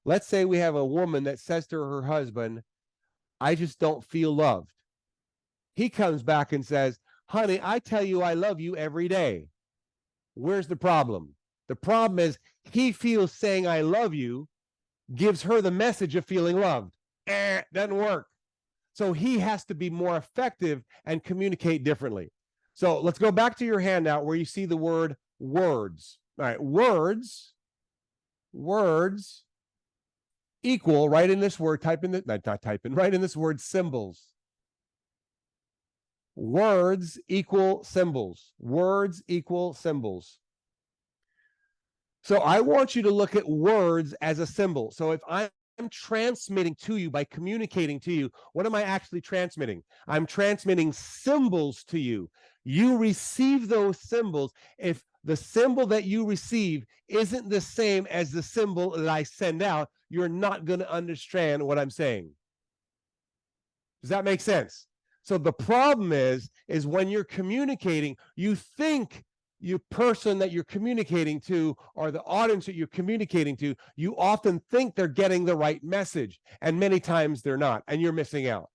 Let's say we have a woman that says to her husband, I just don't feel loved. He comes back and says, honey, I tell you I love you every day. Where's the problem? The problem is he feels saying I love you gives her the message of feeling loved. Doesn't work. So he has to be more effective and communicate differently. So let's go back to your handout where you see the word words. All right, words equal, right in this word, right in this word, symbols. Words equal symbols. Words equal symbols. So I want you to look at words as a symbol. So if I'm transmitting to you by communicating to you, what am I actually transmitting? I'm transmitting symbols to you. You receive those symbols. If the symbol that you receive isn't the same as the symbol that I send out, you're not going to understand what I'm saying. Does that make sense? So the problem is when you're communicating, you think your person that you're communicating to or the audience that you're communicating to, you often think they're getting the right message, and many times they're not, and you're missing out.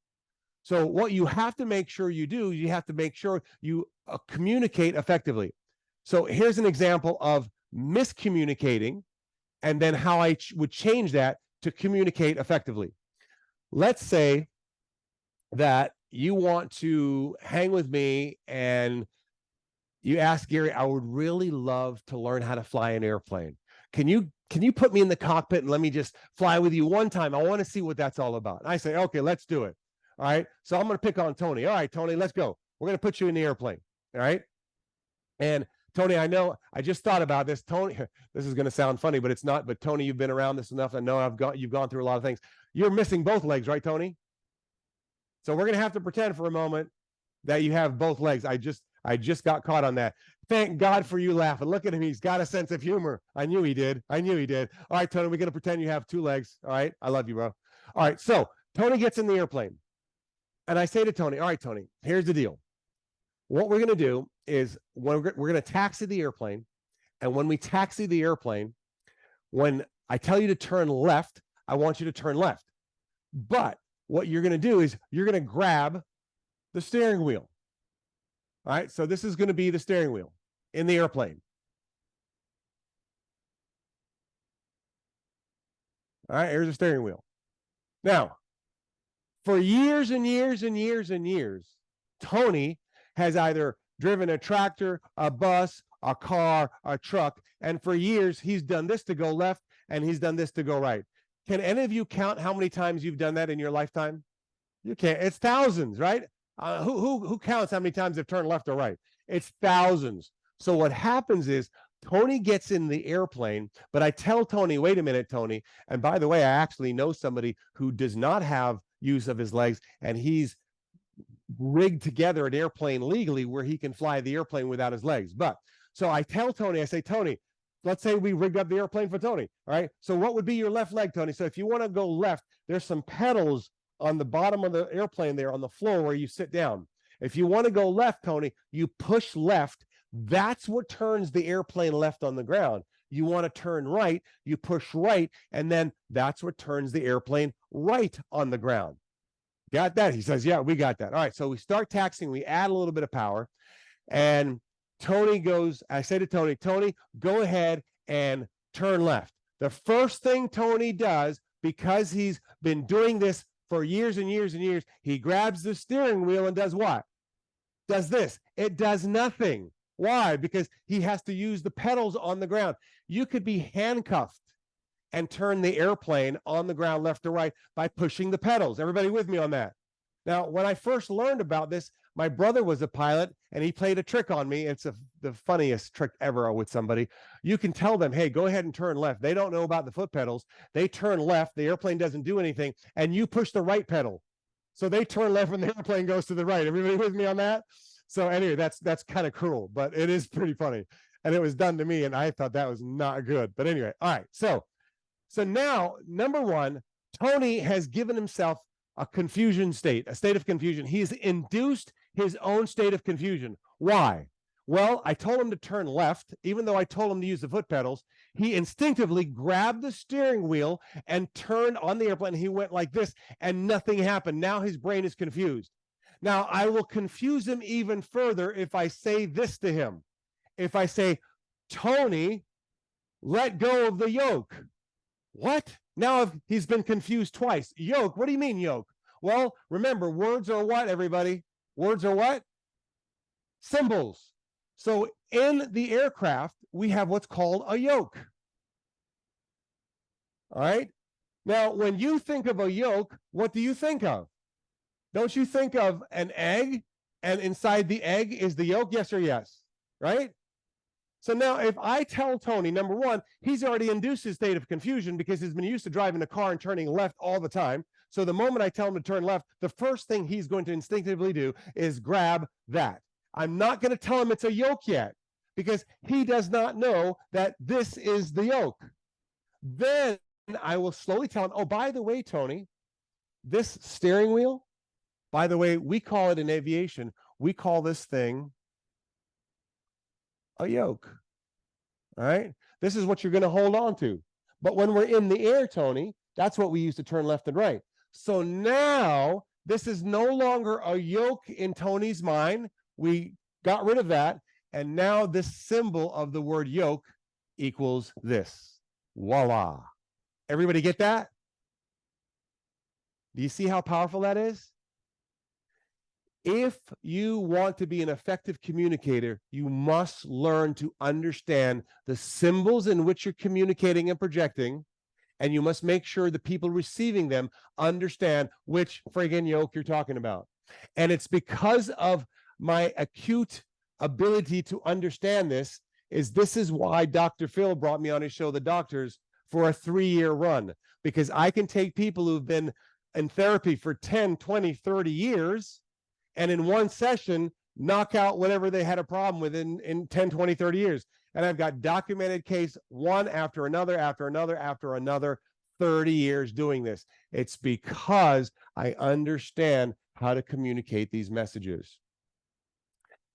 So what you have to make sure you do, you have to make sure you communicate effectively. So here's an example of miscommunicating and then how I would change that to communicate effectively. Let's say that you want to hang with me and you ask Gary, I would really love to learn how to fly an airplane. Can you put me in the cockpit and let me just fly with you one time? I want to see what that's all about. And I say, okay, let's do it. All right. So I'm going to pick on Tony. All right, Tony, let's go. We're going to put you in the airplane. All right. And Tony, I know I just thought about this. Tony, this is going to sound funny, but it's not. But Tony, you've been around this enough. I know you've gone through a lot of things. You're missing both legs, right, Tony? So we're going to have to pretend for a moment that you have both legs. I just got caught on that. Thank God for you laughing. Look at him. He's got a sense of humor. I knew he did. All right, Tony, we're going to pretend you have two legs. All right. I love you, bro. All right. So Tony gets in the airplane. And I say to Tony, all right, Tony, here's the deal. What we're going to do is we're going to taxi the airplane. And when we taxi the airplane, when I tell you to turn left, I want you to turn left. But what you're going to do is you're going to grab the steering wheel. All right, so this is going to be the steering wheel in the airplane. All right, here's the steering wheel. Now, for years and years and years and years, Tony has either driven a tractor, a bus, a car, a truck, and for years he's done this to go left and he's done this to go right. Can any of you count how many times you've done that in your lifetime? You can't. It's thousands, right? Who counts how many times they've turned left or right? It's thousands. So what happens is Tony gets in the airplane, but I tell Tony, wait a minute, Tony. And by the way, I actually know somebody who does not have use of his legs, and he's rigged together an airplane legally where he can fly the airplane without his legs. But so I tell Tony, I say, Tony, let's say we rigged up the airplane for Tony. All right. So what would be your left leg, Tony? So if you want to go left, there's some pedals on the bottom of the airplane there on the floor where you sit down. If you want to go left, Tony, you push left. That's what turns the airplane left on the ground. You want to turn right, you push right, and then that's what turns the airplane right on the ground. Got that? He says, yeah, we got that. All right, so we start taxiing, we add a little bit of power, and Tony goes, I say to Tony, Tony, go ahead and turn left. The first thing Tony does, because he's been doing this for years and years and years, he grabs the steering wheel and does what? Does this. It does nothing. Why? Because he has to use the pedals on the ground. You could be handcuffed and turn the airplane on the ground left or right by pushing the pedals. Everybody with me on that? Now, when I first learned about this, my brother was a pilot and he played a trick on me. It's the funniest trick ever with somebody. You can tell them, hey, go ahead and turn left. They don't know about the foot pedals. They turn left. The airplane doesn't do anything. And you push the right pedal. So they turn left and the airplane goes to the right. Everybody with me on that? So anyway, that's kind of cruel, but it is pretty funny. And it was done to me and I thought that was not good. But anyway, all right. So now, number one, Tony has given himself a confusion state, a state of confusion. He's induced his own state of confusion. Why? Well, I told him to turn left, even though I told him to use the foot pedals. He instinctively grabbed the steering wheel and turned on the airplane. He went like this, and nothing happened. Now his brain is confused. Now, I will confuse him even further if I say this to him. If I say, Tony, let go of the yoke. What? Now he's been confused twice. Yoke? What do you mean yoke? Well, remember, words are what, everybody? Words are what? Symbols. So in the aircraft, we have what's called a yoke. All right? Now, when you think of a yoke, what do you think of? Don't you think of an egg, and inside the egg is the yolk? Yes or yes? Right? So now if I tell Tony, number one, he's already induced his state of confusion because he's been used to driving a car and turning left all the time. So the moment I tell him to turn left, the first thing he's going to instinctively do is grab that. I'm not going to tell him it's a yoke yet because he does not know that this is the yoke. Then I will slowly tell him, oh, by the way, Tony, this steering wheel, by the way, we call it in aviation, we call this thing a yoke. All right? This is what you're going to hold on to. But when we're in the air, Tony, that's what we use to turn left and right. So now this is no longer a yoke in Tony's mind. We got rid of that. And now this symbol of the word yoke equals this. Voila. Everybody get that? Do you see how powerful that is? If you want to be an effective communicator, you must learn to understand the symbols in which you're communicating and projecting, and you must make sure the people receiving them understand which friggin' yoke you're talking about. And it's because of my acute ability to understand this is why Dr. Phil brought me on his show, The Doctors, for a 3-year run, because I can take people who've been in therapy for 10, 20, 30 years, and in one session, knock out whatever they had a problem with in 10, 20, 30 years. And I've got documented case one after another, after another, after another, 30 years doing this. It's because I understand how to communicate these messages.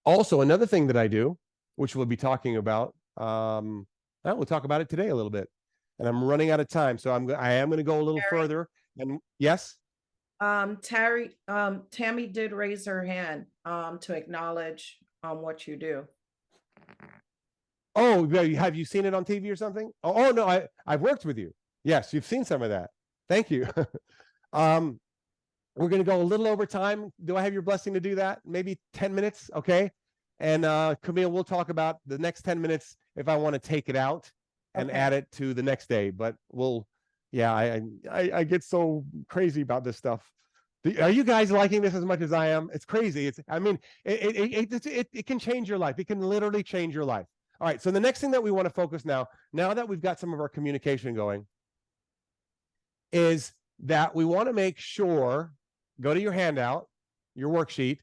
Also, another thing that I do, which we'll be talking about, we'll talk about it today a little bit. And I'm running out of time, so I am going to go a little further. And yes? Tammy did raise her hand to acknowledge what you do. Oh, have you seen it on TV or something? Oh no, I've worked with you. Yes, you've seen some of that. Thank you. We're going to go a little over time. Do I have your blessing to do that? Maybe 10 minutes, okay? And Camille, we'll talk about the next 10 minutes if I want to take it out and add it to the next day. But we'll, yeah, I get so crazy about this stuff. Are you guys liking this as much as I am? It's crazy. I mean, it can change your life. It can literally change your life. All right, so the next thing that we want to focus now that we've got some of our communication going, is that we want to make sure, go to your handout, your worksheet,